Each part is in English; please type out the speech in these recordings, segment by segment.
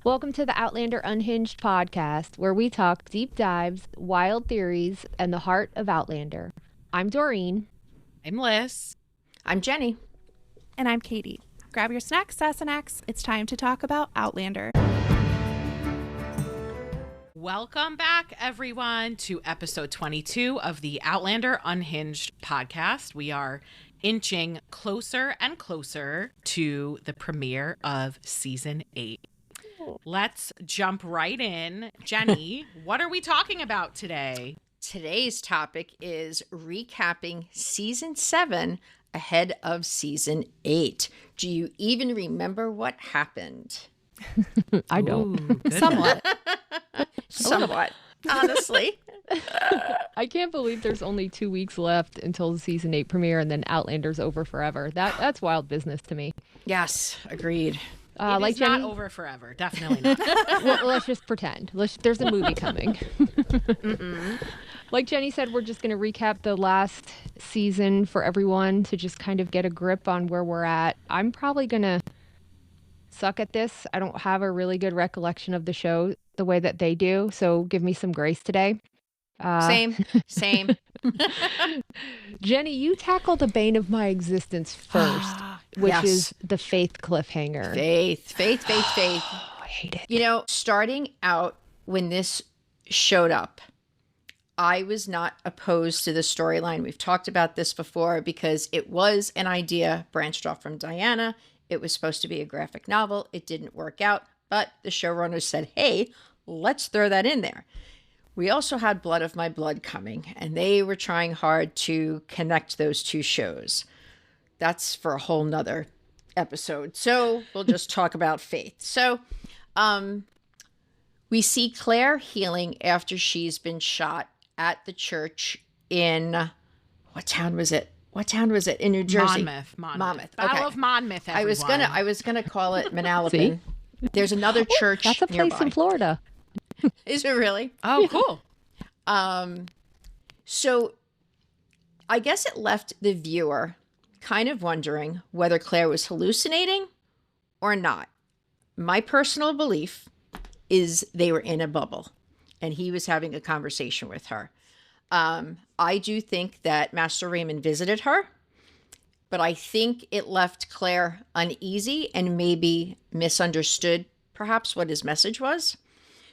Welcome to the Outlander Unhinged podcast, where we talk deep dives, wild theories, and the heart of Outlander. I'm Doreen. I'm Liz. I'm Jenny. And I'm Katie. Grab your snacks, Sassenachs. It's time to talk about Outlander. Welcome back, everyone, to episode 22 of the Outlander Unhinged podcast. We are inching closer and closer to the premiere of season 8. Let's jump right in. Jenny, what are we talking about today? Today's topic is recapping season 7 ahead of season 8. Do you even remember what happened? I don't. Ooh, Somewhat. Somewhat, honestly. I can't believe there's only 2 weeks left until the season 8 premiere, and then Outlander's over forever. That's wild business to me. Yes, agreed. It like is not Jenny, over forever. Definitely not. well, let's just pretend. There's a movie coming. Like Jenny said, we're just going to recap the last season for everyone to just kind of get a grip on where we're at. I'm probably going to suck at this. I don't have a really good recollection of the show the way that they do, so give me some grace today. Same. Jenny, you tackle the bane of my existence first, which Yes. is the Faith cliffhanger. Faith. Oh, I hate it. You know, starting out when this showed up, I was not opposed to the storyline. We've talked about this before because it was an idea branched off from Diana. It was supposed to be a graphic novel. It didn't work out, but the showrunners said, hey, let's throw that in there. We also had Blood of My Blood coming, and they were trying hard to connect those two shows. That's for a whole nother episode. So we'll just talk about Faith. So we see Claire healing after she's been shot at the church in, what town was it? In New Jersey. Monmouth. Okay. Battle of Monmouth, everyone. I was gonna call it Manalapan. There's another church That's a place nearby. in Florida. Is it really? Oh, cool. So I guess it left the viewer kind of wondering whether Claire was hallucinating or not. My personal belief is they were in a bubble and he was having a conversation with her. I do think that Master Raymond visited her, but I think it left Claire uneasy and maybe misunderstood perhaps what his message was.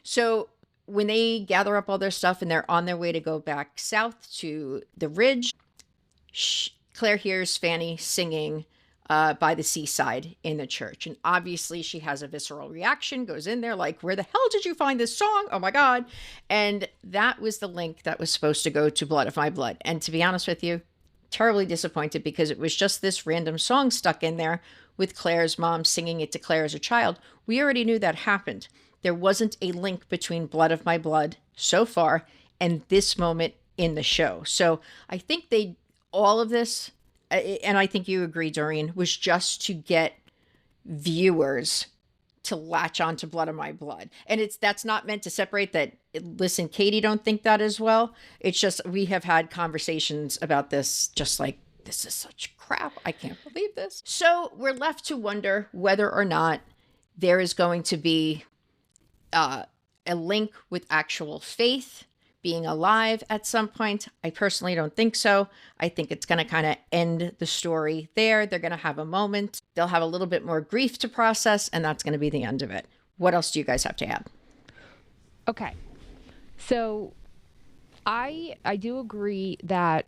So when they gather up all their stuff and they're on their way to go back south to the ridge, Claire hears Fanny singing by the seaside in the church. And obviously she has a visceral reaction, goes in there like, where the hell did you find this song? Oh my God. And that was the link that was supposed to go to Blood of My Blood. And to be honest with you, terribly disappointed because it was just this random song stuck in there with Claire's mom singing it to Claire as a child. We already knew that happened. There wasn't a link between Blood of My Blood so far and this moment in the show. So I think all of this, and I think you agree, Doreen, was just to get viewers to latch on to Blood of My Blood. And that's not meant to separate that. Listen, Katie don't think that as well. It's just we have had conversations about this just like, this is such crap. I can't believe this. So we're left to wonder whether or not there is going to be a link with actual Faith being alive at some point. I personally don't think so. I think it's going to kind of end the story there. They're going to have a moment. They'll have a little bit more grief to process, and that's going to be the end of it. What else do you guys have to add? Okay. So I do agree that,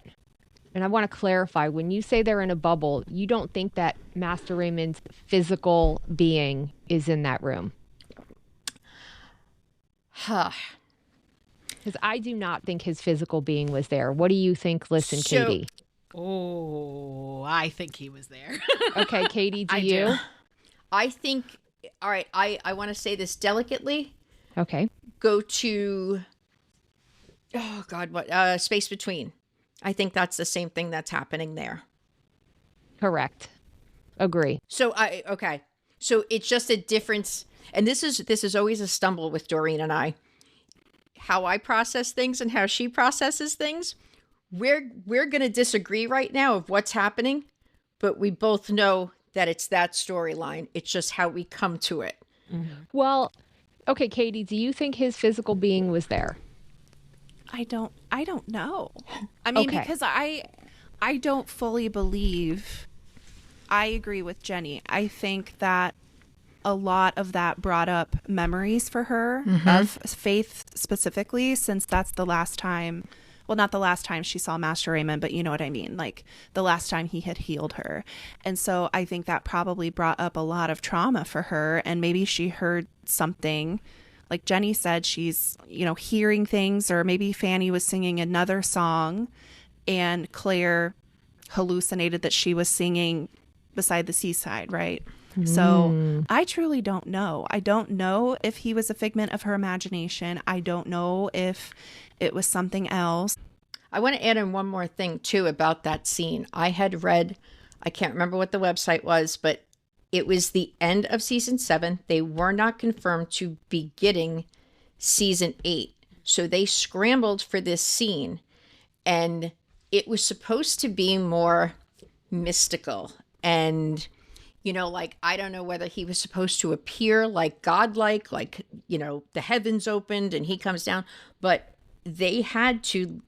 and I want to clarify, when you say they're in a bubble, you don't think that Master Raymond's physical being is in that room? Because I do not think his physical being was there. What do you think, Listen, Katie? Oh, I think he was there. Okay, Katie, do I you? do. I think, all right, I want to say this delicately. Okay. Go to, oh God, what, Space Between. I think that's the same thing that's happening there. Correct. Agree. So okay. So it's just a difference. And this is always a stumble with Doreen and I. How I process things and how she processes things. We're going to disagree right now of what's happening, but we both know that it's that storyline. It's just how we come to it. Well, Okay, Katie, do you think his physical being was there? I don't know. I mean, Okay. because I don't fully believe. I agree with Jenny. I think that a lot of that brought up memories for her of Faith specifically, since that's the last time, well, not the last time she saw Master Raymond, but you know what I mean, like the last time he had healed her. And so I think that probably brought up a lot of trauma for her, and maybe she heard something. Like Jenny said, she's, hearing things, or maybe Fanny was singing another song and Claire hallucinated that she was singing beside the seaside, right? So I truly don't know. I don't know if he was a figment of her imagination. I don't know if it was something else. I want to add in one more thing too about that scene. I had read, I can't remember what the website was, but it was the end of season 7. They were not confirmed to be getting season 8. So they scrambled for this scene, and it was supposed to be more mystical and like, I don't know whether he was supposed to appear like godlike, like, the heavens opened and he comes down, but they had to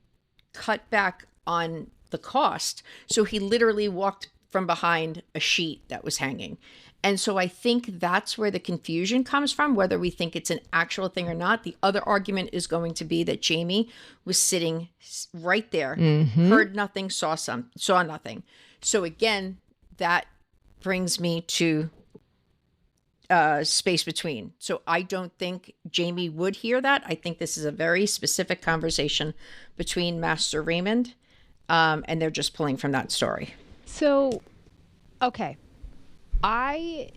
cut back on the cost. So he literally walked from behind a sheet that was hanging. And so I think that's where the confusion comes from, whether we think it's an actual thing or not. The other argument is going to be that Jamie was sitting right there, heard nothing, saw nothing. So again, that brings me to space between. So I don't think Jamie would hear that. I think this is a very specific conversation between Master Raymond, and they're just pulling from that story. So, okay. I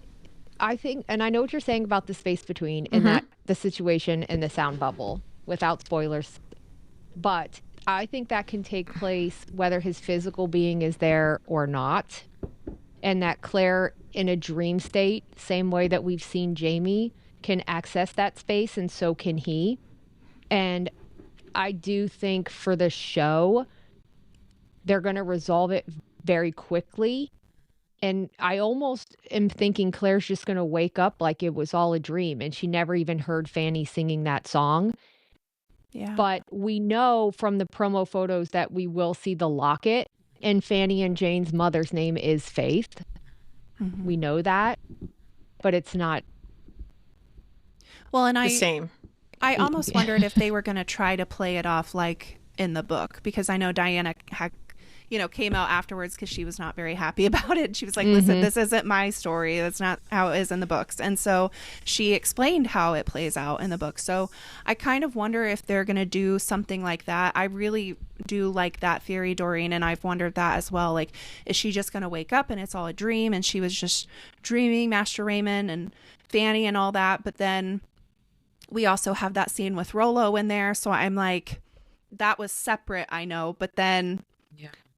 think, and I know what you're saying about the space between and that the situation in the sound bubble without spoilers, but I think that can take place whether his physical being is there or not. And that Claire, in a dream state, same way that we've seen Jamie, can access that space, and so can he. And I do think for the show, they're going to resolve it very quickly. And I almost am thinking Claire's just going to wake up like it was all a dream, and she never even heard Fanny singing that song. Yeah. But we know from the promo photos that we will see the locket. And Fanny and Jane's mother's name is Faith. We know that, but it's not. Well, and The same. I almost wondered if they were going to try to play it off like in the book, because I know Diana had, came out afterwards because she was not very happy about it. She was like, listen, this isn't my story. That's not how it is in the books. And so she explained how it plays out in the book. So I kind of wonder if they're going to do something like that. I really do like that theory, Doreen, and I've wondered that as well. Like, is she just going to wake up and it's all a dream and she was just dreaming Master Raymond and Fanny and all that? But then we also have that scene with Rollo in there. So I'm like, that was separate, I know. But then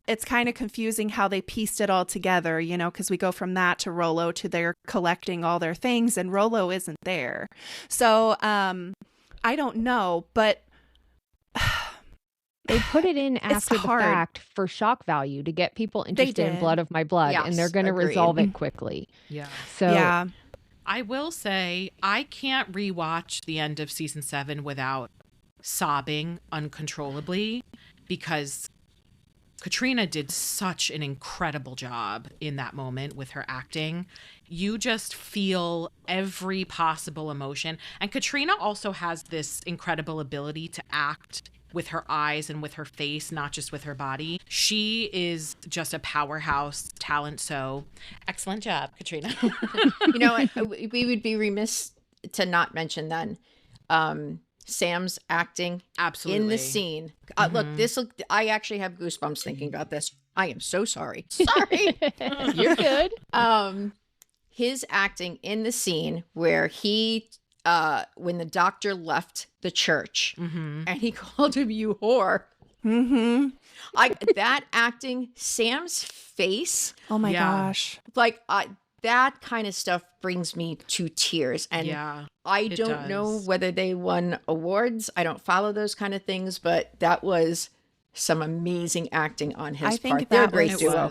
it's kind of confusing how they pieced it all together, because we go from that to Rollo to they're collecting all their things and Rollo isn't there. So I don't know, but they put it in after the hard. fact for shock value to get people interested in Blood of My Blood, Yes, and they're going to agreed. resolve it quickly. Yeah. So yeah. I will say I can't rewatch the end of season 7 without sobbing uncontrollably, because Katrina did such an incredible job in that moment with her acting. You just feel every possible emotion. And Katrina also has this incredible ability to act with her eyes and with her face, not just with her body. She is just a powerhouse talent. So excellent job, Katrina. We would be remiss to not mention then Sam's acting Absolutely. in the scene. Look, I actually have goosebumps thinking about this. I am so sorry. Sorry. you're good. His acting in the scene where he when the doctor left the church and he called him you whore. That acting, Sam's face. Oh my Yeah. gosh. Like that kind of stuff brings me to tears. And I don't know whether they won awards. I don't follow those kind of things, but that was some amazing acting on his I think part. They're a that great was- duo.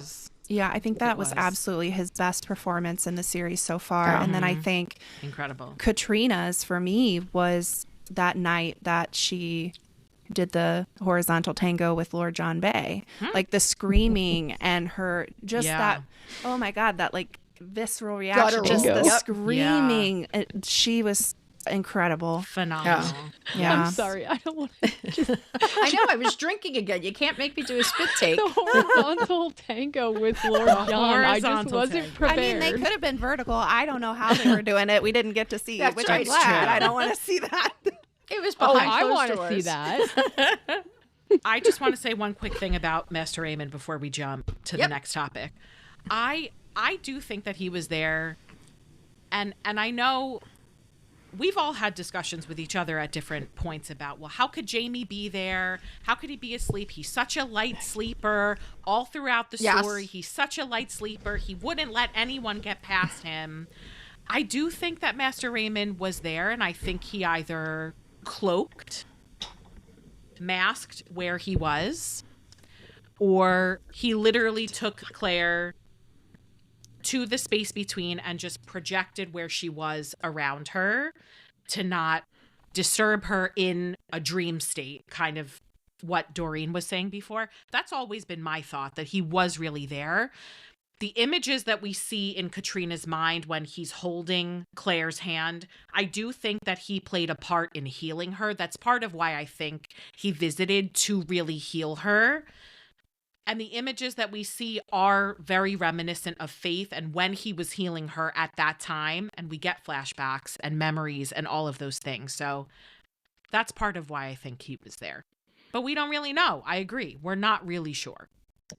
Yeah, I think that was was. absolutely his best performance in the series so far. Yeah. And then I think Incredible. Katrina's for me was that night that she did the horizontal tango with Lord John Bay. Like the screaming and her that, oh my God, that like visceral reaction, just the Yep. screaming. She was incredible. Phenomenal. Yeah. I'm sorry. I don't want to I know, I was drinking again. You can't make me do a spit take. the horizontal tango with Lord John. I just horizontal wasn't tango. prepared. I mean, they could have been vertical. I don't know how they were doing it. We didn't get to see, That's which right. I'm glad. True. I don't want to see that. It was Oh, behind I closed want to doors. see that. I just want to say one quick thing about Master Aemon before we jump to the next topic. I do think that he was there, and I know we've all had discussions with each other at different points about, well, how could Jaime be there? How could he be asleep? He's such a light sleeper all throughout the story. He's such a light sleeper. He wouldn't let anyone get past him. I do think that Master Aemon was there, and I think he either cloaked, masked where he was, or he literally took Claire to the space between and just projected where she was around her to not disturb her in a dream state, kind of what Doreen was saying before. That's always been my thought, that he was really there. The images that we see in Katrina's mind when he's holding Claire's hand, I do think that he played a part in healing her. That's part of why I think he visited to really heal her. And the images that we see are very reminiscent of Faith and when he was healing her at that time. And we get flashbacks and memories and all of those things. So that's part of why I think he was there. But we don't really know. I agree. We're not really sure.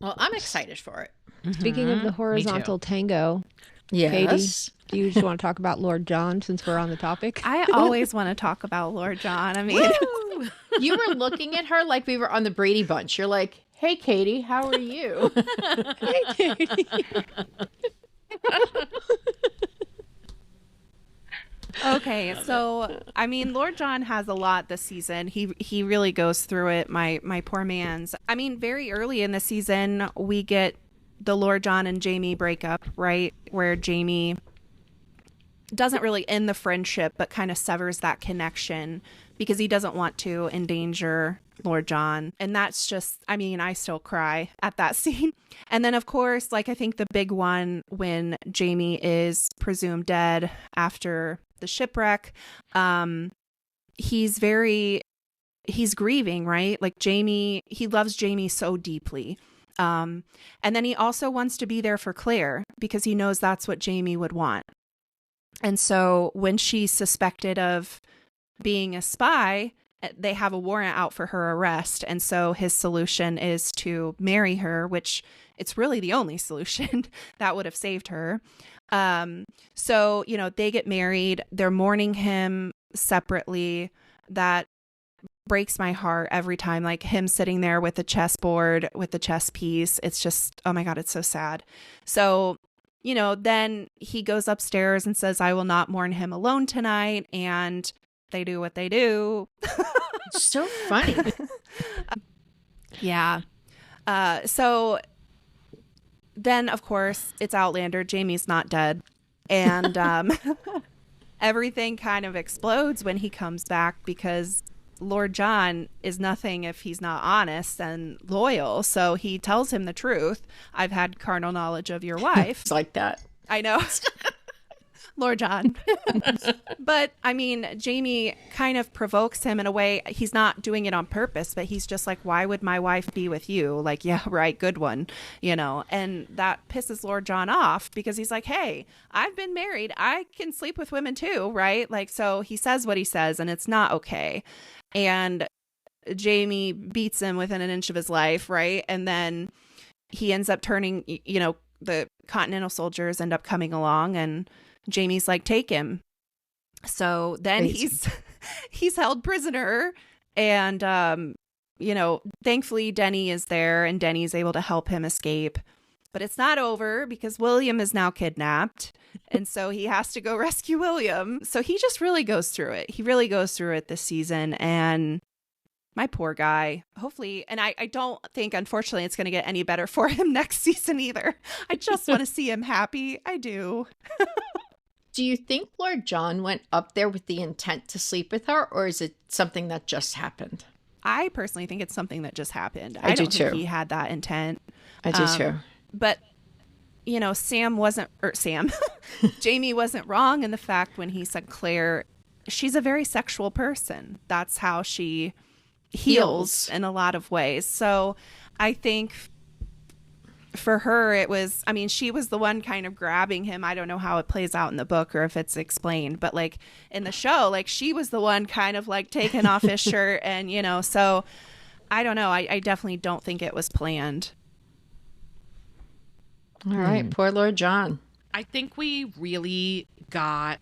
Well, I'm excited for it. Speaking of the horizontal tango, Yes. Katie, do you just want to talk about Lord John since we're on the topic? I always want to talk about Lord John. I mean, You were looking at her like we were on the Brady Bunch. You're like, hey, Katie, how are you? Hey, Katie. okay, so I mean, Lord John has a lot this season. He really goes through it. My poor man's. I mean, very early in the season, we get the Lord John and Jaime breakup, right? Where Jaime doesn't really end the friendship, but kind of severs that connection because he doesn't want to endanger Lord John. And that's just, I mean, I still cry at that scene. And then, of course, like I think the big one when Jaime is presumed dead after the shipwreck, he's grieving, right? Like he loves Jaime so deeply. And then he also wants to be there for Claire because he knows that's what Jaime would want. And so when she's suspected of being a spy, they have a warrant out for her arrest. And so his solution is to marry her, which it's really the only solution that would have saved her. So, they get married. They're mourning him separately. That breaks my heart every time, like him sitting there with the chessboard, with the chess piece. It's just, oh my God, it's so sad. So, then he goes upstairs and says, I will not mourn him alone tonight. And they do what they do. It's so funny. Yeah. So then, of course, it's Outlander. Jamie's not dead. And everything kind of explodes when he comes back because Lord John is nothing if he's not honest and loyal. So he tells him the truth. I've had carnal knowledge of your wife. It's like that. I know. Lord John. But I mean, Jaime kind of provokes him in a way. He's not doing it on purpose, but he's just like, why would my wife be with you? Like, yeah, right. Good one. And that pisses Lord John off because he's like, hey, I've been married. I can sleep with women too. Right. Like, so he says what he says and it's not okay. And Jaime beats him within an inch of his life. Right. And then he ends up turning, the Continental soldiers end up coming along and Jaime's like, take him. So then he's held prisoner and, thankfully Denny is there and Denny's able to help him escape. But it's not over because William is now kidnapped. And so he has to go rescue William. So he just really goes through it. He really goes through it this season. And My poor guy. Hopefully, and I don't think, unfortunately, it's going to get any better for him next season either. I just want to see him happy. I do. Do you think Lord John went up there with the intent to sleep with her, or is it something that just happened? I personally think it's something that just happened. I do don't think too. he had that intent. I do too. But, Jamie wasn't wrong in the fact when he said Claire, she's a very sexual person. That's how she heals in a lot of ways. So I think for her, it was, she was the one kind of grabbing him. I don't know how it plays out in the book or if it's explained, but like in the show, like she was the one kind of like taking off his shirt and, so I don't know. I definitely don't think it was planned. All right. Poor Lord John. I think we really got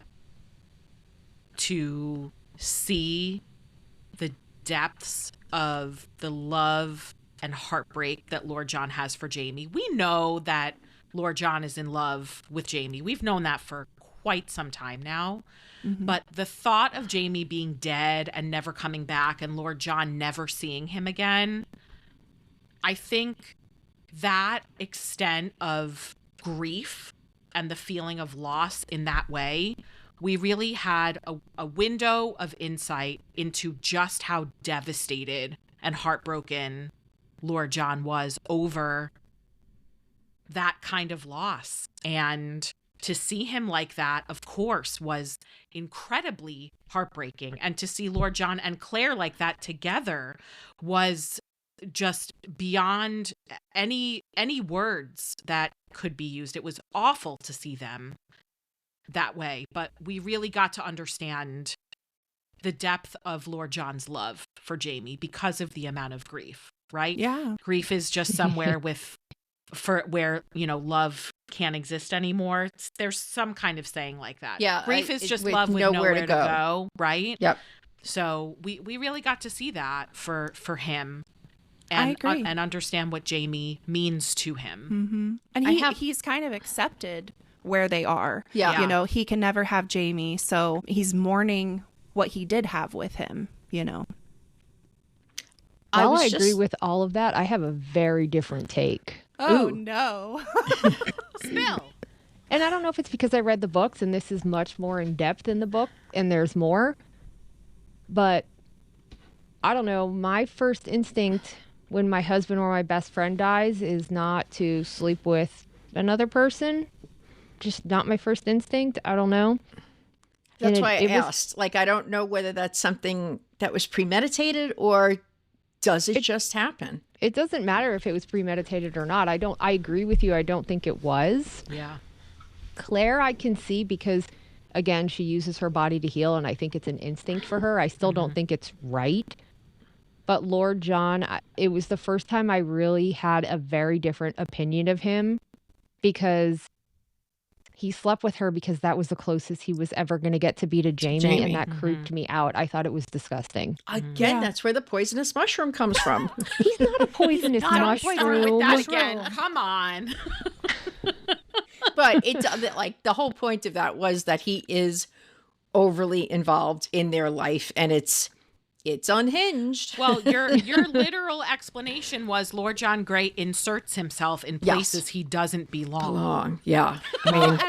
to see the depths of the love and heartbreak that Lord John has for Jamie. We know that Lord John is in love with Jamie. We've known that for quite some time now. Mm-hmm. But the thought of Jamie being dead and never coming back and Lord John never seeing him again, I think that extent of grief and the feeling of loss in that way, we really had a window of insight into just how devastated and heartbroken Lord John was over that kind of loss. And to see him like that, of course, was incredibly heartbreaking. And to see Lord John and Claire like that together was just beyond any words that could be used. It was awful to see them that way, but we really got to understand the depth of Lord John's love for Jamie because of the amount of grief, right? Yeah. Grief is just somewhere where love can't exist anymore. There's some kind of saying like that. Yeah. Grief is just love with nowhere to go, right? Yep. So we really got to see that for him. And, I agree. And understand what Jamie means to him. Mm-hmm. And he's kind of accepted where they are. Yeah. He can never have Jamie, so he's mourning what he did have with him, While I agree with all of that, I have a very different take. Oh, no. Spill. And I don't know if it's because I read the books and this is much more in depth in the book and there's more, but I don't know. My first instinct when my husband or my best friend dies is not to sleep with another person. Just not my first instinct. I don't know. That's why I asked. I don't know whether that's something that was premeditated or does it just happen? It doesn't matter if it was premeditated or not. I agree with you. I don't think it was. Yeah. Claire, I can see because, again, she uses her body to heal, and I think it's an instinct for her. I still don't think it's right. But Lord John, it was the first time I really had a very different opinion of him because he slept with her because that was the closest he was ever going to get to be to Jamie. And that creeped me out. I thought it was disgusting. Again, that's where the poisonous mushroom comes from. He's not a poisonous mushroom. With that again. Come on. But the whole point of that was that he is overly involved in their life, and it's unhinged. Well, your literal explanation was Lord John Grey inserts himself in places he doesn't belong. Yeah. But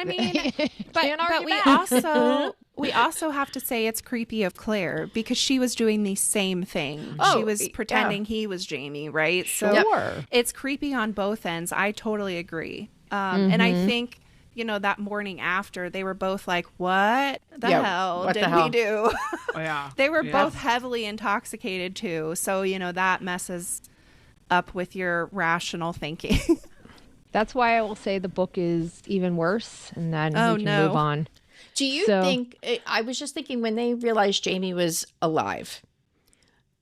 we also have to say it's creepy of Claire because she was doing the same thing. She was pretending he was Jamie, right? Sure. So it's creepy on both ends. I totally agree. And I think, that morning after, they were both like, what the hell we do? They were both heavily intoxicated too. So, that messes up with your rational thinking. That's why I will say the book is even worse, and then we can move on. Do you think, I was just thinking when they realized Jamie was alive,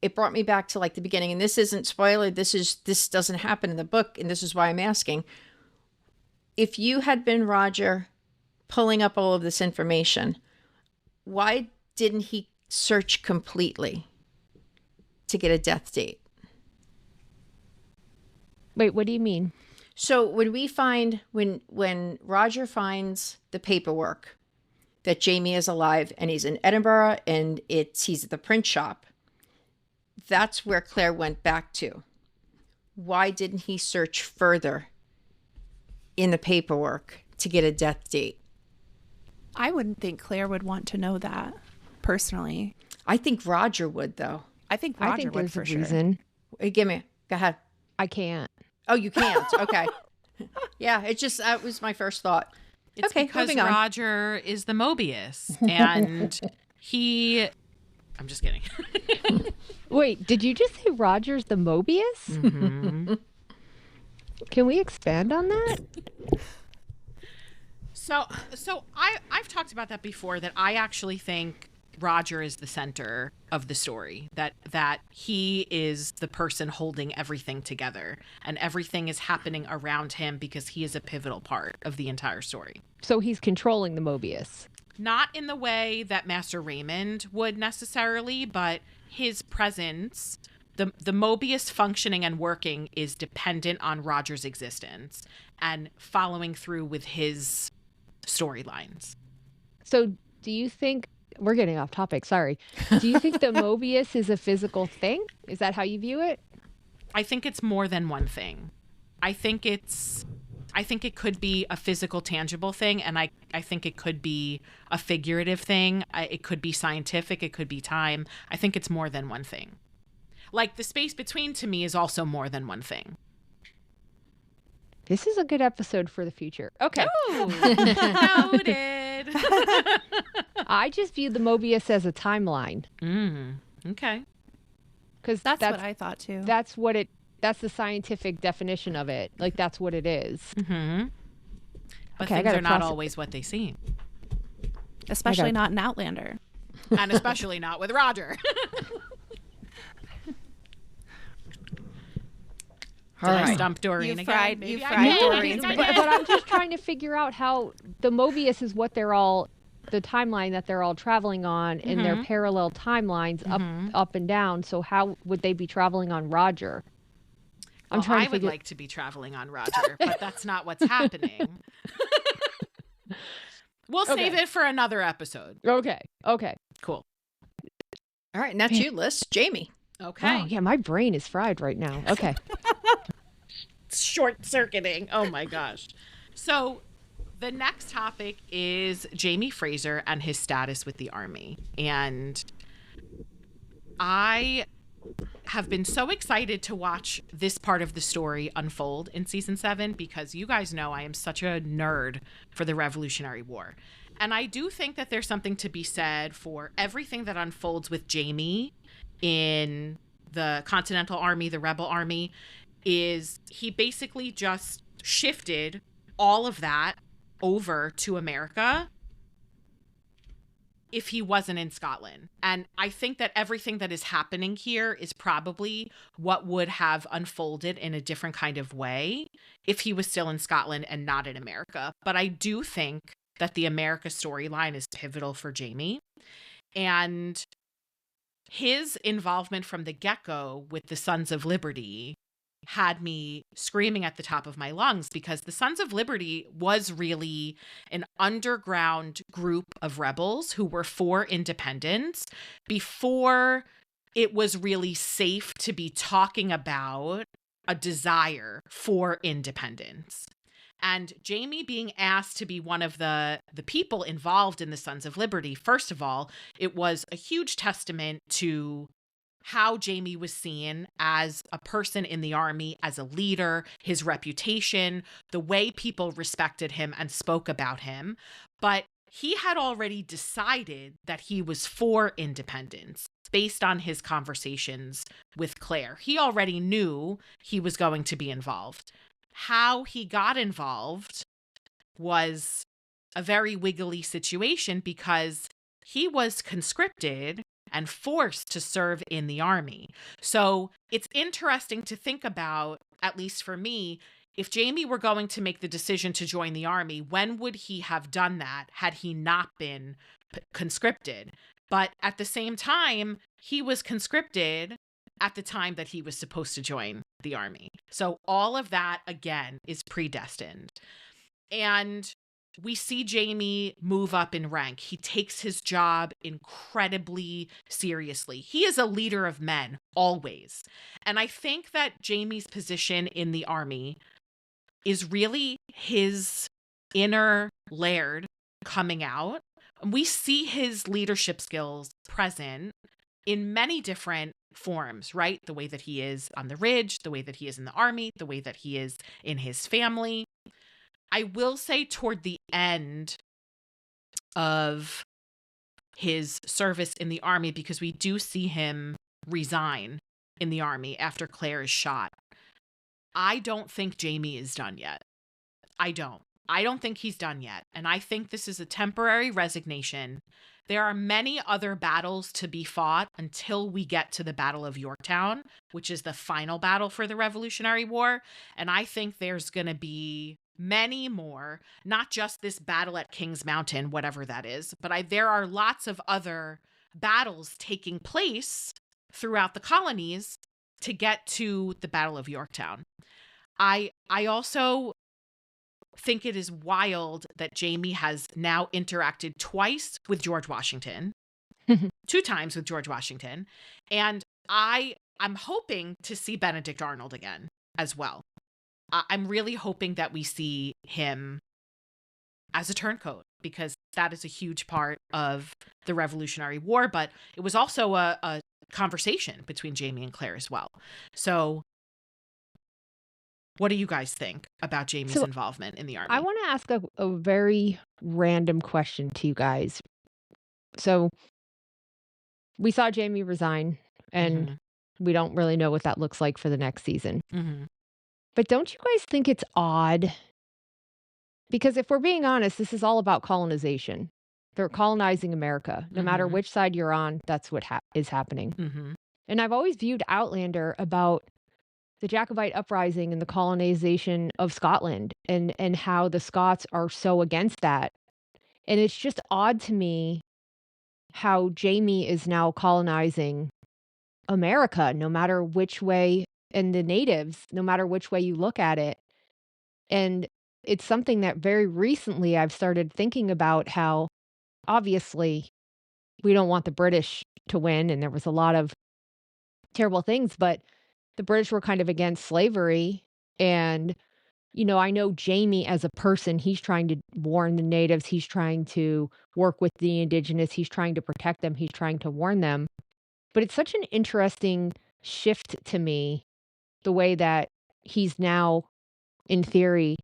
it brought me back to the beginning, and this isn't spoiler, this doesn't happen in the book, and this is why I'm asking. If you had been Roger pulling up all of this information, why didn't he search completely to get a death date? Wait, what do you mean? So when Roger finds the paperwork that Jamie is alive and he's in Edinburgh and he's at the print shop, that's where Claire went back to. Why didn't he search further in the paperwork to get a death date? I wouldn't think Claire would want to know that, personally. I think Roger would, though. I think I Roger think would there's for a sure. reason. Give me. Go ahead. I can't. Oh, you can't. Okay. Yeah, it just, that was my first thought. It's Okay, because moving on. Roger is the Mobius, and I'm just kidding. Wait, did you just say Roger's the Mobius? Mm-hmm. Can we expand on that? So I've talked about that before, that I actually think Roger is the center of the story, that he is the person holding everything together, and everything is happening around him because he is a pivotal part of the entire story. So he's controlling the Mobius. Not in the way that Master Raymond would necessarily, but his presence, the Mobius functioning and working, is dependent on Roger's existence and following through with his storylines. So do you think, we're getting off topic, sorry. Do you think the Mobius is a physical thing? Is that how you view it? I think it's more than one thing. I think it could be a physical, tangible thing, and I think it could be a figurative thing. It could be scientific. It could be time. I think it's more than one thing. Like, the space between, to me, is also more than one thing. This is a good episode for the future. Okay. Oh, noted. I just view the Mobius as a timeline. Okay. Because That's what I thought too. That's the scientific definition of it. Like, that's what it is. Mm-hmm. But Okay, I things gotta are not process- always what they seem. Especially not in Outlander. And especially not with Roger. Did I stump Doreen You again? fried- Maybe you I fried did. I Doreen's think I But, did. but I'm just trying to figure out how the Mobius is what they're all, the timeline that they're all traveling on in their parallel timelines up and down. So how would they be traveling on Roger? I'm Well, trying I to would figure. like to be traveling on Roger, but that's not what's happening. We'll save it for another episode. Okay. Cool. All right, and that's you, Liz. Jamie. Okay. Oh yeah, my brain is fried right now. Okay. Short circuiting. Oh my gosh. So the next topic is Jamie Fraser and his status with the Army. And I have been so excited to watch this part of the story unfold in season 7, because you guys know I am such a nerd for the Revolutionary War. And I do think that there's something to be said for everything that unfolds with Jamie in the Continental Army, the Rebel Army. Is he basically just shifted all of that over to America if he wasn't in Scotland. And I think that everything that is happening here is probably what would have unfolded in a different kind of way if he was still in Scotland and not in America. But I do think that the America storyline is pivotal for Jamie. And his involvement from the get-go with the Sons of Liberty had me screaming at the top of my lungs, because the Sons of Liberty was really an underground group of rebels who were for independence before it was really safe to be talking about a desire for independence. And Jamie being asked to be one of the people involved in the Sons of Liberty, first of all, it was a huge testament to how Jamie was seen as a person in the army, as a leader, his reputation, the way people respected him and spoke about him. But he had already decided that he was for independence based on his conversations with Claire. He already knew he was going to be involved. How he got involved was a very wiggly situation, because he was conscripted and forced to serve in the army. So it's interesting to think about, at least for me, if Jamie were going to make the decision to join the army, when would he have done that had he not been conscripted? But at the same time, he was conscripted at the time that he was supposed to join the army. So all of that, again, is predestined. And we see Jamie move up in rank. He takes his job incredibly seriously. He is a leader of men, always. And I think that Jamie's position in the army is really his inner Laird coming out. We see his leadership skills present in many different forms, right? The way that he is on the ridge, the way that he is in the army, the way that he is in his family. I will say toward the end of his service in the army, because we do see him resign in the army after Claire is shot. I don't think Jamie is done yet. I don't think he's done yet. And I think this is a temporary resignation. There are many other battles to be fought until we get to the Battle of Yorktown, which is the final battle for the Revolutionary War. And I think there's going to be many more, not just this battle at King's Mountain, whatever that is, but there are lots of other battles taking place throughout the colonies to get to the Battle of Yorktown. I also think it is wild that Jamie has now interacted twice with George Washington, 2 times with George Washington, and I'm hoping to see Benedict Arnold again as well. I'm really hoping that we see him as a turncoat, because that is a huge part of the Revolutionary War, but it was also a conversation between Jamie and Claire as well. So what do you guys think about Jamie's involvement in the army? I want to ask a very random question to you guys. So we saw Jamie resign, and we don't really know what that looks like for the next season. But don't you guys think it's odd? Because if we're being honest, this is all about colonization. They're colonizing America. No matter which side you're on, that's what is happening. And I've always viewed Outlander about the Jacobite uprising and the colonization of Scotland, and how the Scots are so against that. And it's just odd to me how Jamie is now colonizing America, no matter which way, and the natives, no matter which way you look at it. And it's something that very recently I've started thinking about, how obviously we don't want the British to win, and there was a lot of terrible things, but the British were kind of against slavery. And, I know Jamie as a person, he's trying to warn the natives. He's trying to work with the indigenous. He's trying to protect them. He's trying to warn them. But it's such an interesting shift to me, the way that he's now, in theory,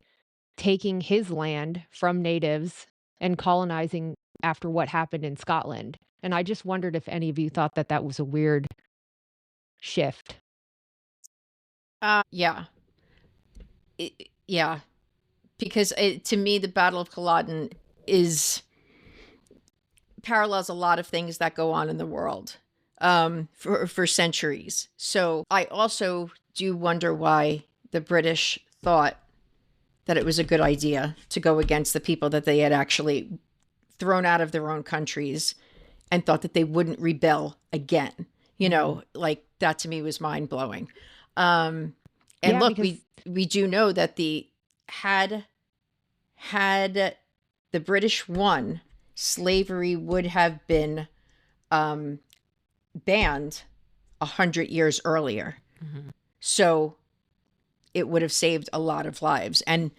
taking his land from natives and colonizing after what happened in Scotland. And I just wondered if any of you thought that that was a weird shift. Yeah. Yeah. Because to me, the Battle of Culloden parallels a lot of things that go on in the world for centuries. So I also do wonder why the British thought that it was a good idea to go against the people that they had actually thrown out of their own countries, and thought that they wouldn't rebel again. Like, that to me was mind blowing. And Yeah, look, because- we do know that had the British won, slavery would have been banned 100 years earlier. So it would have saved a lot of lives. And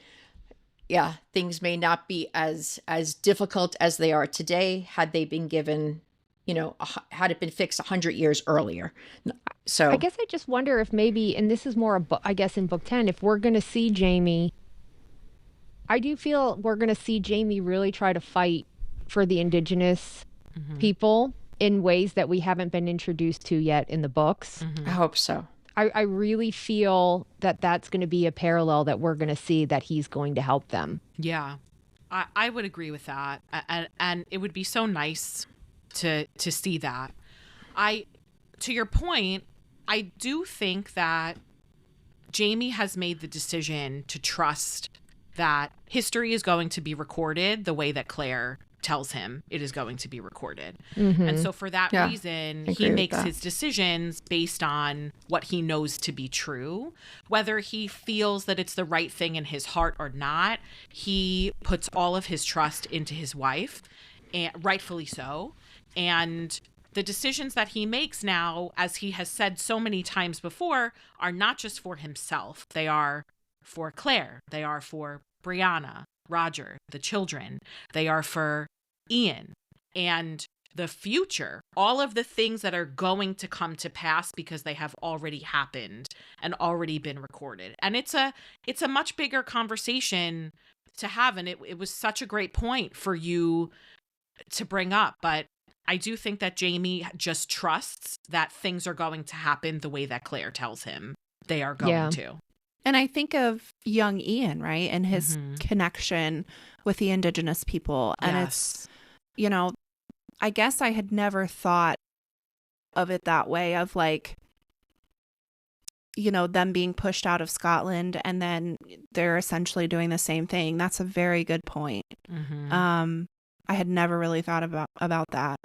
yeah, things may not be as difficult as they are today had they been given, had it been fixed 100 years earlier. So I guess I just wonder if maybe, and this is more, I guess, in book 10, if we're going to see Jamie, I do feel we're going to see Jamie really try to fight for the indigenous people in ways that we haven't been introduced to yet in the books. I hope so. I really feel that that's going to be a parallel that we're going to see, that he's going to help them. Yeah, I would agree with that. And it would be so nice to see that. To your point, I do think that Jamie has made the decision to trust that history is going to be recorded the way that Claire tells him it is going to be recorded. Mm-hmm. And so for that Yeah, reason, I he agree with makes that. his decisions based on what he knows to be true. Whether he feels that it's the right thing in his heart or not, he puts all of his trust into his wife, and rightfully so. And the decisions that he makes now, as he has said so many times before, are not just for himself. They are for Claire. They are for Brianna, Roger, the children. They are for Ian and the future, all of the things that are going to come to pass because they have already happened and already been recorded. And it's a much bigger conversation to have. And it was such a great point for you to bring up. But I do think that Jamie just trusts that things are going to happen the way that Claire tells him they are going to. And I think of young Ian, right? And his Mhm. connection with the indigenous people. And it's, you know, I guess I had never thought of it that way, of like, you know, them being pushed out of Scotland and then they're essentially doing the same thing. That's a very good point. Mhm. I had never really thought about that.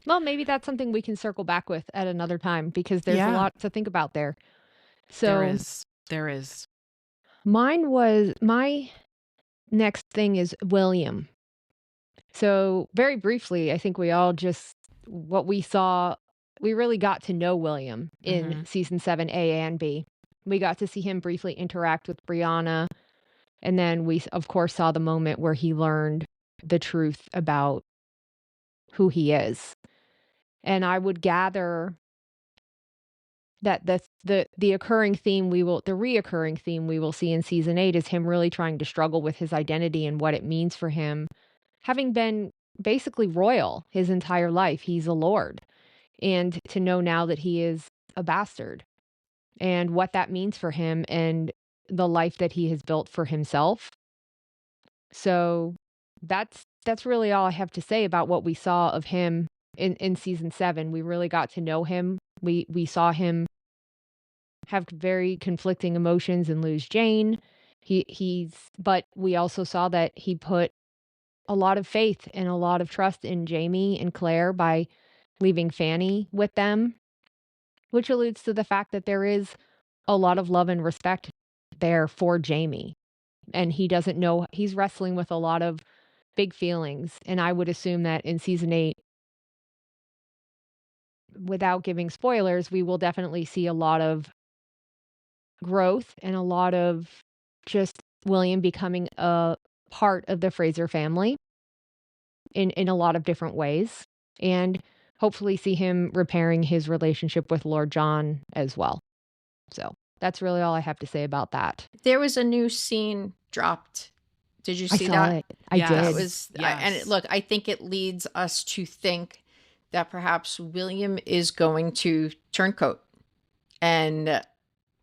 Well, maybe that's something we can circle back with at another time because there's a Yeah. lot to think about there. So There is. my next thing is William. So very briefly, I think we all just what we saw, we really got to know William in Mhm. season 7 A and B. We got to see him briefly interact with Brianna, and then we of course saw the moment where he learned the truth about who he is. And I would gather that the reoccurring theme we will see in season 8 is him really trying to struggle with his identity and what it means for him, having been basically royal his entire life. He's a lord, and to know now that he is a bastard and what that means for him and the life that he has built for himself. So that's really all I have to say about what we saw of him in season 7. We really got to know him. We saw him have very conflicting emotions and lose Jane. But we also saw that he put a lot of faith and a lot of trust in Jamie and Claire by leaving Fanny with them, which alludes to the fact that there is a lot of love and respect there for Jamie. And he doesn't know, he's wrestling with a lot of big feelings. And I would assume that in season 8, without giving spoilers, we will definitely see a lot of growth and a lot of just William becoming a part of the Fraser family in a lot of different ways, and hopefully see him repairing his relationship with Lord John as well. So that's really all I have to say about that. There was a new scene dropped. Did you I see saw that? it. I Yes. did. That was, Yes. look, I think it leads us to think that perhaps William is going to turncoat, and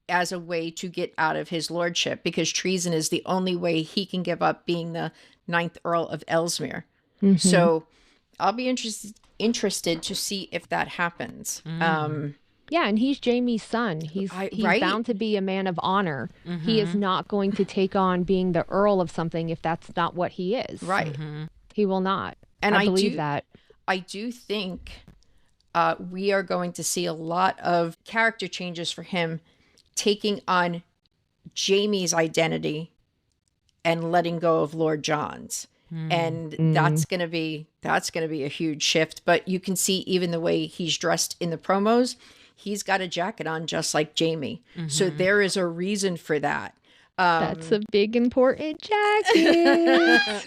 as a way to get out of his lordship, because treason is the only way he can give up being the 9th Earl of Ellesmere. Mhm. So I'll be interested to see if that happens. Yeah, and he's Jamie's son. He's right? bound to be a man of honor. Mm-hmm. He is not going to take on being the Earl of something if that's not what he is. Right. Mm-hmm. He will not. And I believe that. I do think we are going to see a lot of character changes for him, taking on Jamie's identity and letting go of Lord John's. And that's going to be a huge shift. But you can see even the way he's dressed in the promos, he's got a jacket on just like Jamie. So there is a reason for that. That's a big important jacket.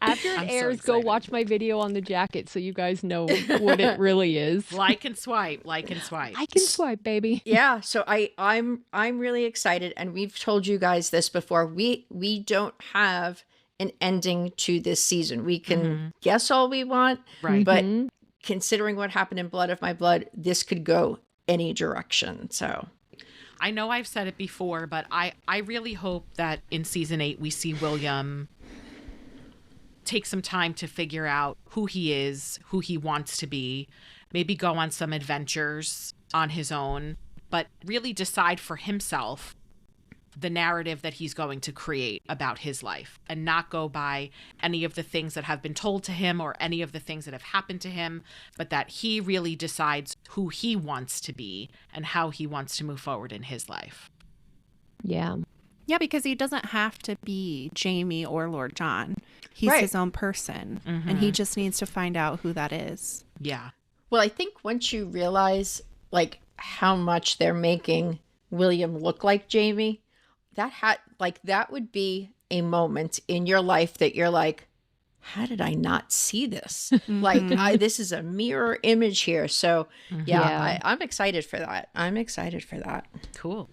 After it I'm so airs, go excited. watch my video on the jacket so you guys know what it really is. Like and swipe. I can swipe, baby. Yeah, so I'm really excited, and we've told you guys this before. We don't have an ending to this season. We can guess all we want, Right. but considering what happened in Blood of My Blood, this could go any direction. So I know I've said it before, but I really hope that in season 8 we see William take some time to figure out who he is, who he wants to be, maybe go on some adventures on his own, but really decide for himself the narrative that he's going to create about his life and not go by any of the things that have been told to him or any of the things that have happened to him, but that he really decides who he wants to be and how he wants to move forward in his life. Yeah. Yeah, because he doesn't have to be Jamie or Lord John. He's Right. his own person, and he just needs to find out who that is. Yeah. Well, I think once you realize like how much they're making William look like Jamie, that would be a moment in your life that you're like, how did I not see this? Like, this is a mirror image here. So Yeah. I'm excited for that. I'm excited for that. Cool.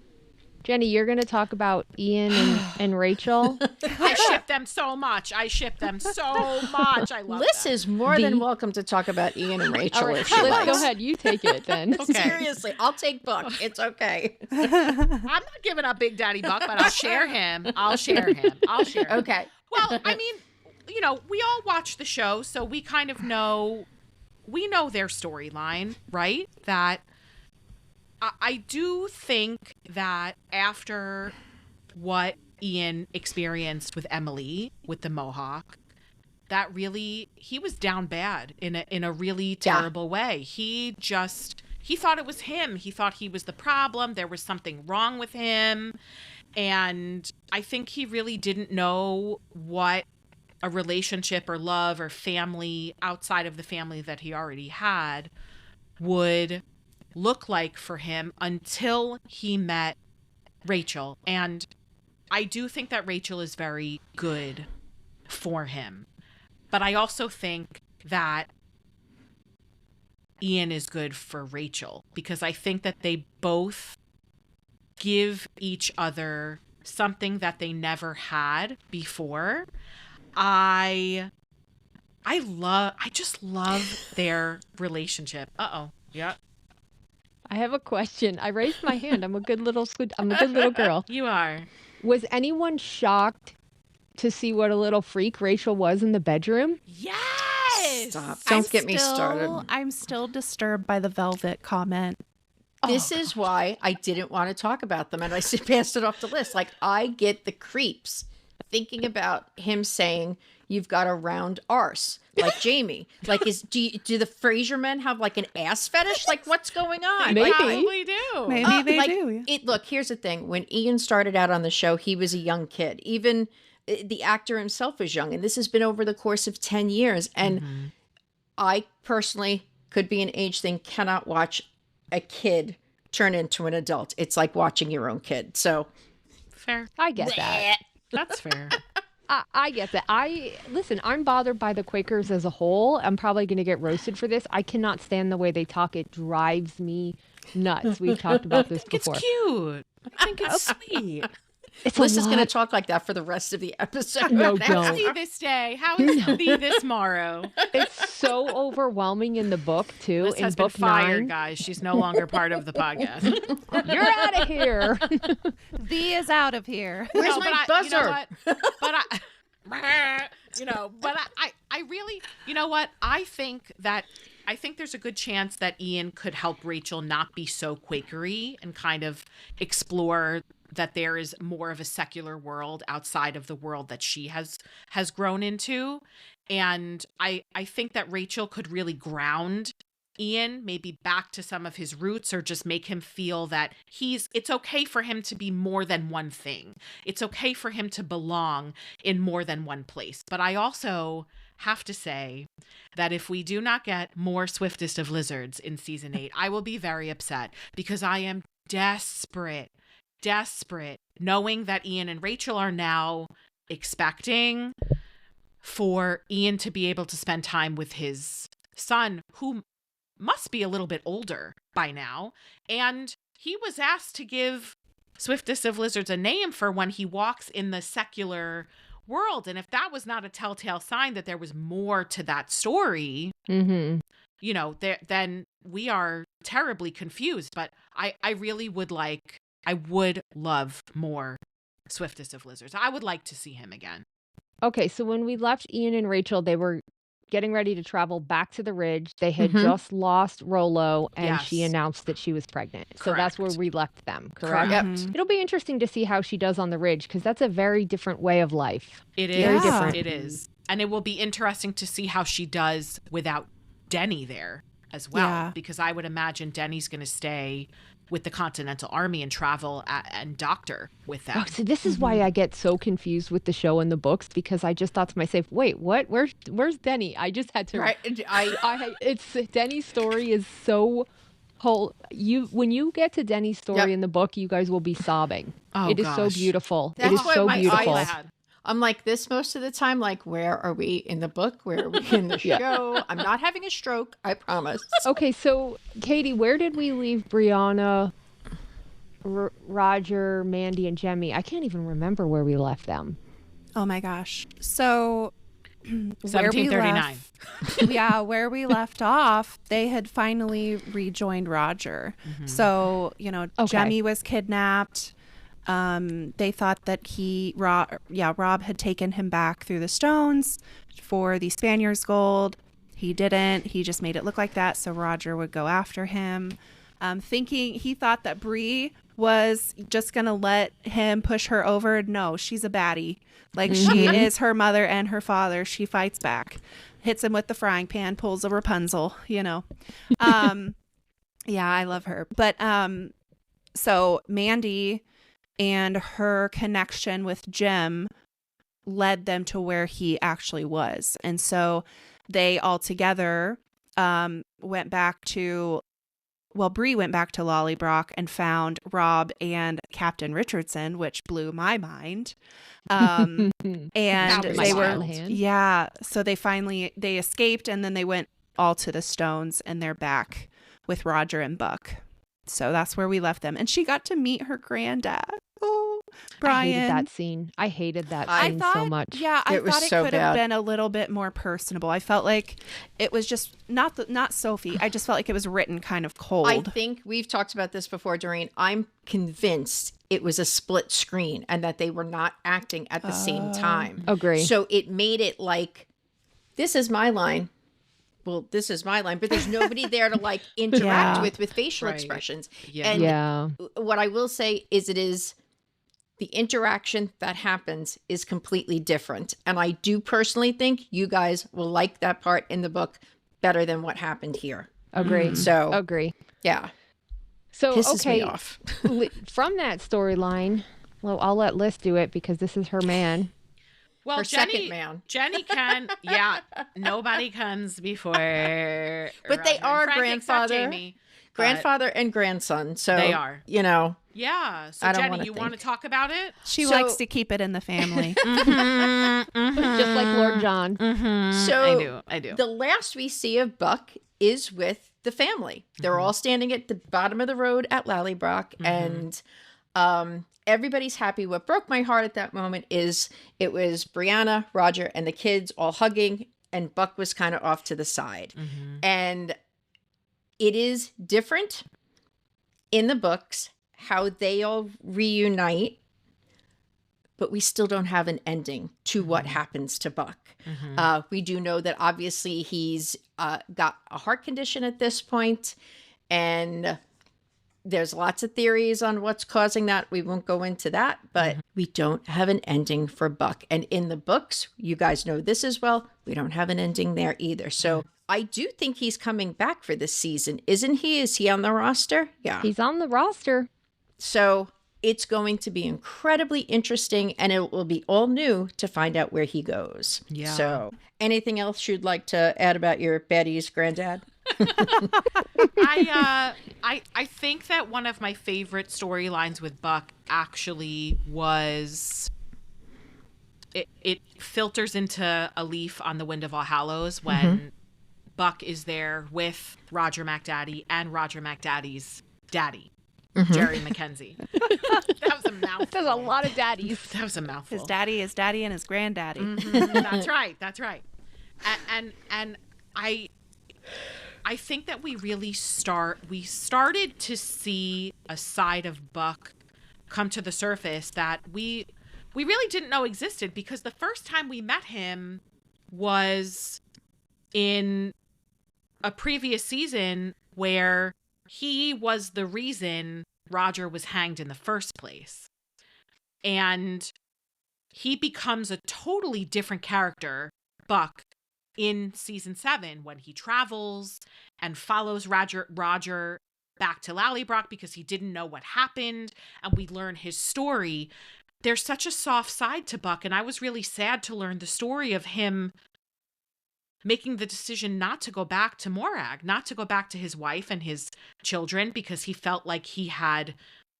Jenny, you're going to talk about Ian and Rachel. I ship them so much. I love Liz them. is more than welcome to talk about Ian and Rachel All right, if she Liz, likes. go ahead. You take it then. Okay. Seriously, I'll take Buck. It's okay. I'm not giving up Big Daddy Buck, but I'll share him. Okay. Well, I mean, we all watch the show, so we kind of know their storyline, right? That I do think that after what Ian experienced with Emily with the Mohawk, that really, he was down bad in a really terrible way. He thought it was him. He thought he was the problem. There was something wrong with him. And I think he really didn't know what a relationship or love or family outside of the family that he already had would look like for him until he met Rachel. And I do think that Rachel is very good for him. But I also think that Ian is good for Rachel because I think that they both give each other something that they never had before. I just love their relationship. Yeah. I have a question. I raised my hand. I'm a good little girl. You are. Was anyone shocked to see what a little freak Rachel was in the bedroom? Yes. Stop. Don't get me started. I'm still disturbed by the velvet comment. This is why I didn't want to talk about them, and I passed it off the list. Like, I get the creeps thinking about him saying, "You've got a round arse," like Jamie. Like, do the Frasier men have like an ass fetish? Like, what's going on? Maybe. Like, Probably do. Maybe they do. Yeah. Look, here's the thing. When Ian started out on the show, he was a young kid. Even the actor himself was young, and this has been over the course of 10 years. And I personally could be an age thing, cannot watch a kid turn into an adult. It's like watching your own kid. So Fair. I get that. That's fair. I get that. Listen, I'm bothered by the Quakers as a whole. I'm probably going to get roasted for this. I cannot stand the way they talk. It drives me nuts. We've talked about this before. It's cute. I think it's sweet. It's Liz a is going to lot. talk like that for the rest of the episode. No, How don't. is thee this day? How is thee this morrow? It's so overwhelming in the book too. Liz in has been book fired, 9, guys. She's no longer part of the podcast. you're out of here. Thee is out of here. Where's my buzzer? You know what? But I really, you know what? I think there's a good chance that Ian could help Rachel not be so Quakery and kind of explore that there is more of a secular world outside of the world that she has grown into. And I think that Rachel could really ground Ian maybe back to some of his roots, or just make him feel that it's okay for him to be more than one thing. It's okay for him to belong in more than one place. But I also have to say that if we do not get more Swiftest of Lizards in season 8, I will be very upset, because I am desperate, knowing that Ian and Rachel are now expecting for Ian to be able to spend time with his son, who must be a little bit older by now. And he was asked to give Swiftest of Lizards a name for when he walks in the secular world. And if that was not a telltale sign that there was more to that story, Mm-hmm. you know, then we are terribly confused. But I really would love more Swiftest of Lizards. I would like to see him again. Okay, so when we left Ian and Rachel, they were getting ready to travel back to the Ridge. They had Mhm. just lost Rolo, and she Yes. announced that she was pregnant. So that's where Correct. we left them, correct? Correct. It'll be interesting to see how she does on the Ridge, because that's a very different way of life. It is. Very Yeah. different. It is. And it will be interesting to see how she does without Denny there as well. Yeah. Because I would imagine Denny's going to stay with the Continental Army and travel and doctor with them. Oh, so this is why I get so confused with the show and the books, because I just thought to myself, wait, what? Where's Denny? I just had to. Right. It's Denny's story is so when you get to Denny's story Yep. in the book, you guys will be sobbing. Oh, It is so gosh. beautiful. That's it is why so my beautiful. eyes- I'm like this most of the time. Like, where are we in the book? Where are we in the show? I'm not having a stroke. I promise. Okay, so Katie, where did we leave Brianna, Roger, Mandy, and Jemmy? I can't even remember where we left them. Oh my gosh. So where we 1739. where we left off, they had finally rejoined Roger. So, Okay. Jemmy was kidnapped. They thought that Rob had taken him back through the stones for the Spaniard's gold. He didn't. He just made it look like that so Roger would go after him. He thought that Bree was just going to let him push her over. No, she's a baddie. Like, she is her mother and her father. She fights back, hits him with the frying pan, pulls a Rapunzel, Yeah, I love her. But so Mandy and her connection with Jim led them to where he actually was. And so they all together went back to, Bree went back to Lollybrock and found Rob and Captain Richardson, which blew my mind. And That was they wild. were, so they escaped, and then they went all to the stones, and they're back with Roger and Buck. So that's where we left them. And she got to meet her granddad. Oh, Brian. I hated that scene. I hated that I scene thought so much. Yeah, I It was thought it so could have bad. been a little bit more personable. I felt like it was just not Sophie. I just felt like it was written kind of cold. I think we've talked about this before, Doreen. I'm convinced it was a split screen and that they were not acting at the same time. Agree. So it made it like, this is my line. Well, this is my line, but there's nobody there to like interact Yeah. with facial Right. expressions. Yeah. And Yeah. what I will say is the interaction that happens is completely different. And I do personally think you guys will like that part in the book better than what happened here. Agree. So, Agree. yeah, So pisses okay, me off. from that storyline, well, I'll let Liz do it because this is her man. Well, Her Jenny, second man. Jenny can, nobody comes before. But they Roger and are Frank except grandfather. Jamie. But- Grandfather and grandson. So They are. Yeah. So, I don't Jenny, wanna you want to think. talk about it? she So- likes to keep it in the family. Just like Lord John. So I do. the last we see of Buck is with the family. They're all standing at the bottom of the road at Lallybrock, and everybody's happy. What broke my heart at that moment is it was Brianna, Roger, and the kids all hugging, and Buck was kind of off to the side. And it is different in the books how they all reunite, but we still don't have an ending to what happens to Buck. We do know that obviously he's got a heart condition at this point, and there's lots of theories on what's causing that. We won't go into that, but we don't have an ending for Buck. And in the books, you guys know this as well, we don't have an ending there either. So I do think he's coming back for this season, isn't he? Is he on the roster? Yeah. He's on the roster. So it's going to be incredibly interesting, and it will be all new to find out where he goes. Yeah. So anything else you'd like to add about your baddie's granddad? I think that one of my favorite storylines with Buck actually was it filters into a leaf on the Wind of All Hallows when Buck is there with Roger McDaddy and Roger McDaddy's daddy, Jerry Mackenzie. That was a mouthful. There's a lot of daddies. That was a mouthful. His daddy, and his granddaddy. That's right. That's right. And I think that we started to see a side of Buck come to the surface that we really didn't know existed, because the first time we met him was in a previous season where he was the reason Roger was hanged in the first place. And he becomes a totally different character, Buck, in season 7 when he travels and follows Roger back to Lallybroch because he didn't know what happened, and we learn his story. There's such a soft side to Buck, and I was really sad to learn the story of him making the decision not to go back to Morag, not to go back to his wife and his children, because he felt like he had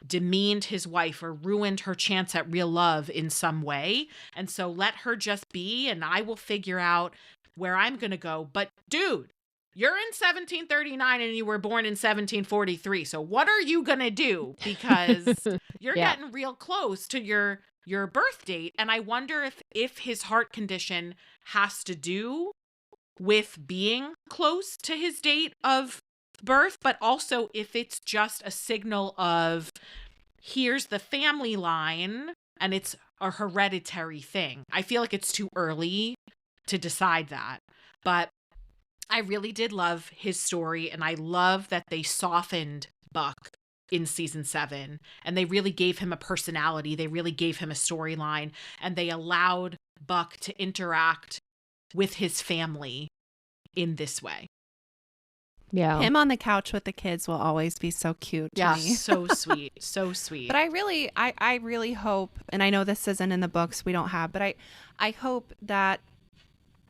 demeaned his wife or ruined her chance at real love in some way. And so let her just be, and I will figure out where I'm going to go. But dude, you're in 1739 and you were born in 1743. So what are you going to do? Because you're getting real close to your birth date. And I wonder if his heart condition has to do with being close to his date of birth, but also if it's just a signal of here's the family line and it's a hereditary thing. I feel like it's too early to decide that, but I really did love his story, and I love that they softened Buck in season 7, and they really gave him a personality. They really gave him a storyline, and they allowed Buck to interact with his family in this way. Yeah. Him on the couch with the kids will always be so cute to me. So sweet. So sweet. But I really hope, and I know this isn't in the books, we don't have, but I hope that,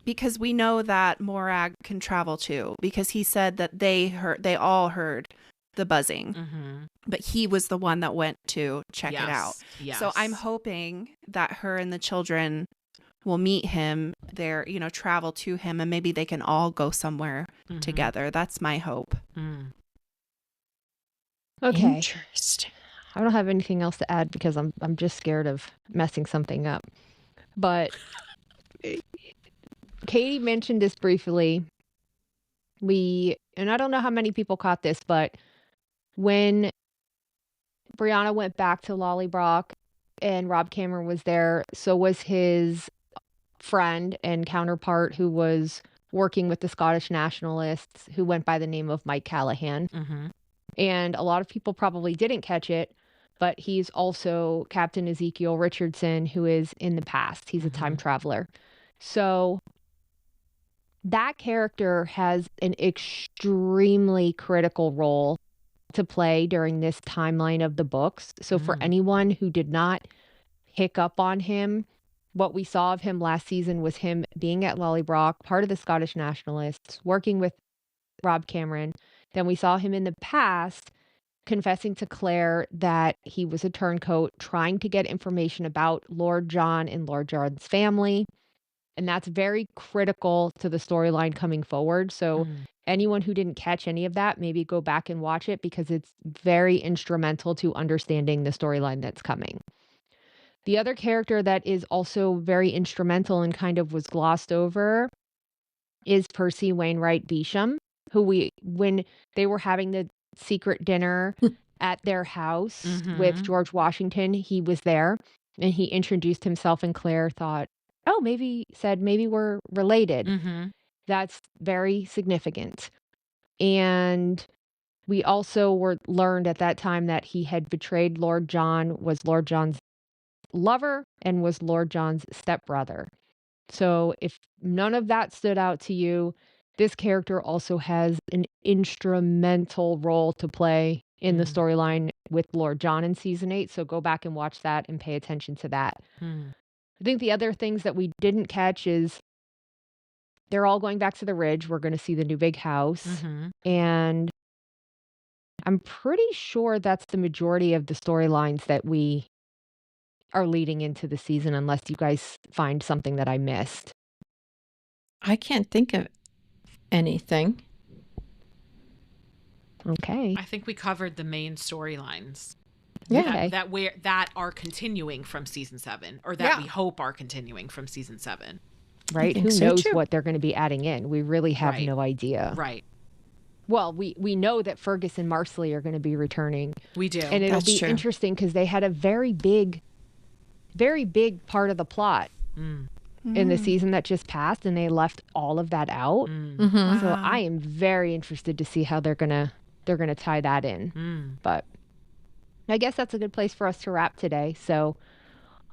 because we know that Morag can travel too, because he said that they all heard the buzzing, but he was the one that went to check it out. Yes. So I'm hoping that her and the children will meet him there, travel to him, and maybe they can all go somewhere together. That's my hope. Okay. Interesting. I don't have anything else to add because I'm just scared of messing something up. But Katie mentioned this briefly. And I don't know how many people caught this, but when Brianna went back to Lallybroch and Rob Cameron was there, so was his friend and counterpart who was working with the Scottish nationalists, who went by the name of Mike Callahan. And a lot of people probably didn't catch it, but he's also Captain Ezekiel Richardson, who is in the past. He's a time traveler. So that character has an extremely critical role to play during this timeline of the books. So for anyone who did not pick up on him, what we saw of him last season was him being at Lallybroch, part of the Scottish nationalists, working with Rob Cameron. Then we saw him in the past confessing to Claire that he was a turncoat, trying to get information about Lord John and Lord John's family. And that's very critical to the storyline coming forward. So anyone who didn't catch any of that, maybe go back and watch it, because it's very instrumental to understanding the storyline that's coming. The other character that is also very instrumental and kind of was glossed over is Percy Wainwright Beesham, who when they were having the secret dinner at their house with George Washington, he was there and he introduced himself, and Claire thought, oh, maybe we're related. That's very significant. And we also learned at that time that he had betrayed Lord John, was Lord John's lover, and was Lord John's stepbrother. So if none of that stood out to you, this character also has an instrumental role to play in the storyline with Lord John in season 8. So go back and watch that and pay attention to that. I think the other things that we didn't catch is they're all going back to the Ridge. We're going to see the new big house. And I'm pretty sure that's the majority of the storylines that we are leading into the season, unless you guys find something that I missed. I can't think of anything. Okay. I think we covered the main storylines. Yeah. That are continuing from season 7, or that we hope are continuing from season 7. Right? Who so knows too. what they're going to be adding in? We really have no idea. Right. Well, we know that Fergus and Marsley are going to be returning. We do. And it'll be interesting because they had a very big part of the plot in the season that just passed, and they left all of that out. Mm-hmm. So Wow. I am very interested to see how they're gonna tie that in. But I guess that's a good place for us to wrap today. So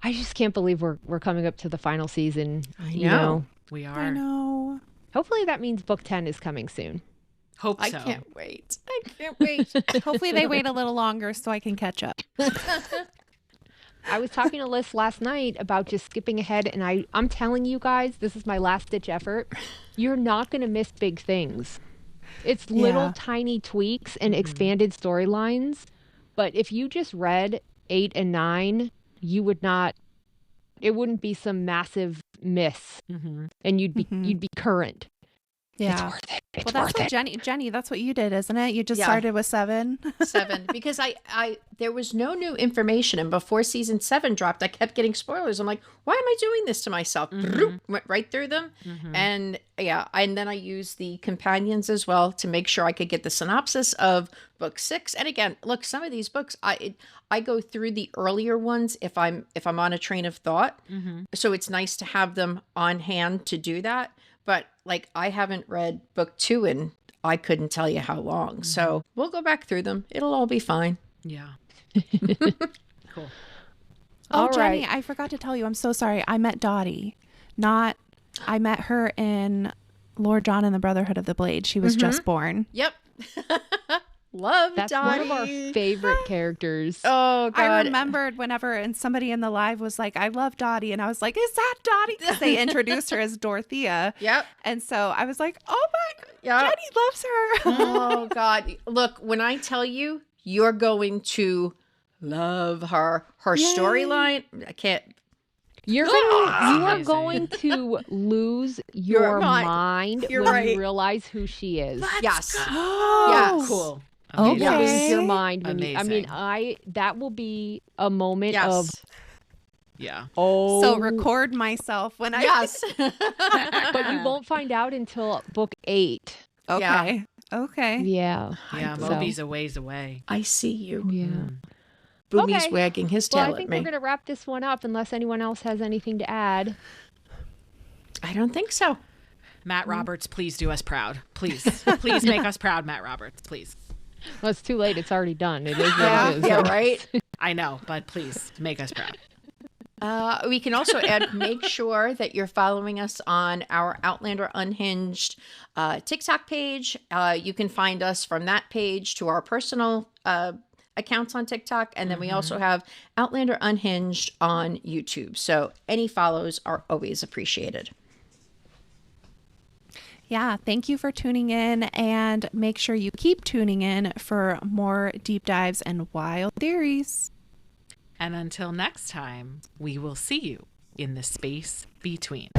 I just can't believe we're coming up to the final season. I You know. We are. I know. Hopefully that means book 10 is coming soon. Hope I so. can't wait. I can't wait. Hopefully they wait a little longer so I can catch up. I was talking to Liz last night about just skipping ahead, and I'm telling you guys, this is my last ditch effort. You're not going to miss big things. It's little Yeah. tiny tweaks and expanded storylines, but if you just read 8 and 9, you would not. It wouldn't be some massive miss, and you'd be current. Yeah. It's worth it. It's Well, that's worth what it. Jenny, that's what you did, isn't it? You just Yeah. started with 7. 7, because I there was no new information, and before season 7 dropped, I kept getting spoilers. I'm like, why am I doing this to myself? Went right through them, and and then I used the companions as well to make sure I could get the synopsis of book 6. And again, look, some of these books I go through the earlier ones if I'm on a train of thought, so it's nice to have them on hand to do that. But like, I haven't read book 2 in I couldn't tell you how long. So we'll go back through them. It'll all be fine. Yeah. Cool. Oh, All Jenny, right. I forgot to tell you. I'm so sorry. I met Dottie. I met her in Lord John and the Brotherhood of the Blade. She was just born. Yep. Love That's Dottie. one of our favorite characters. Oh, God. I remembered whenever and somebody in the live was like, I love Dottie. And I was like, is that Dottie? Because they introduced her as Dorothea. Yep. And so I was like, oh my God, Yep. Jenny loves her. Oh, God. Look, when I tell you, you're going to love her. Her storyline, I can't. You are Amazing. going to lose your mind. mind You're when right. you realize who she is. Yes. Oh, Yes. Cool. Okay. You lose your Okay. mind when you, I mean, Amazing. that will be a moment Yes. of Yeah. So record myself when I. Yes. but you won't find out until book 8. Okay. Okay. Yeah. Yeah. So- Moby's a ways away. I see you. Yeah. Boomy's Okay. wagging his Well, tail I think at we're me. going to wrap this one up unless anyone else has anything to add. I don't think so. Matt Roberts, please do us proud. Please. Please make us proud, Matt Roberts. Please. Well, it's too late. It's already done. It is what it is. Yeah, right? I know, but please make us proud. We can also add, make sure that you're following us on our Outlander Unhinged TikTok page. You can find us from that page to our personal accounts on TikTok. And then we also have Outlander Unhinged on YouTube. So any follows are always appreciated. Yeah, thank you for tuning in, and make sure you keep tuning in for more deep dives and wild theories. And until next time, we will see you in the space between.